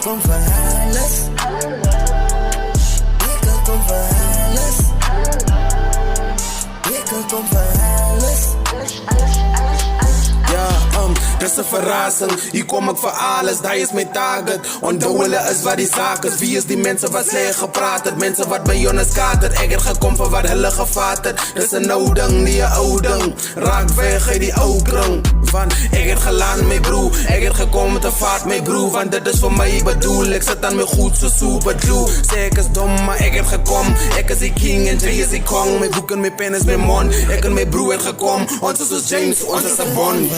kom vir alles. Ek kom vir alles. Ek kom vir alles. Ja, dis 'n verrassing. Hier kom ek vir alles, daai is my target. Onthou hulle is wat die saak is. Wie is die mense wat sleg gepraat het? Mense wat by ons skaat het. Ek het gekom vir wat hulle gevat het. Dis 'n nou ding, nie 'n ou ding. Raak weg uit die ou kring. Want ek het geland my broer. Ek het gekom met 'n vaart my broer. Want dit is vir my bedoel. Ek sit aan my goed so super glue. Sê ek is dom, maar ek het gekom. Ek is die king en Jay is die kong. My boek en my pen is my mond. Ek en my broer het gekom. Ons is soos James, ons is 'n bond.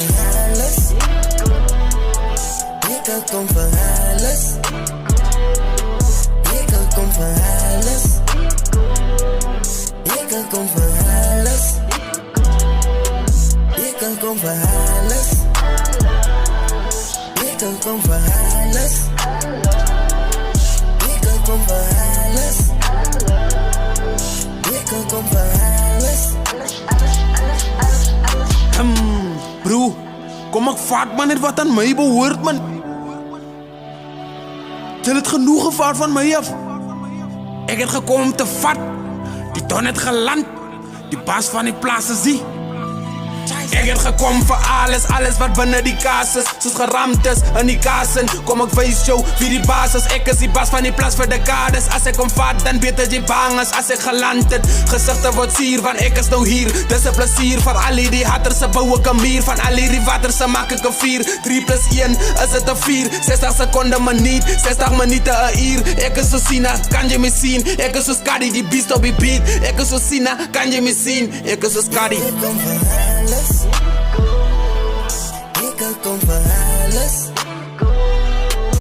Ik kom voor alles. Ik kom voor alles. Ik kom voor alles. Ik kom voor alles. Ik kom voor alles. Ik kom voor alles. Ik kom voor alles. Bro, kom ek vat man net wat aan my behoort man. Jy het genoeg gevaar van my af. Ek het gekom om te vat. Die don het geland. Die baas van die plaas is die. Ek het gekom vir alles wat binne die kaas is. Soos geramd is in die kassen. Kom ek wys jou wie die baas is. Ek is die baas van die plaas vir dekades. As ek kom vat, dan weet jy bang is. As ek geland het, gesigte word sier. Want ek is nou hier, dis 'n plesier. Van al die hatters se bou ek 'n muur. Van al die water se maak ek 'n 4. 3 + 1 is dit 'n 4. 60 sekonde minuut, 60 minute 'n uur. Ek is so Sina, kan jy my sien? Ek is so Skadi, die beast op die beat. Ek is so Sina, kan jy my sien? Ek is so Skadi. Ik kom voor alles.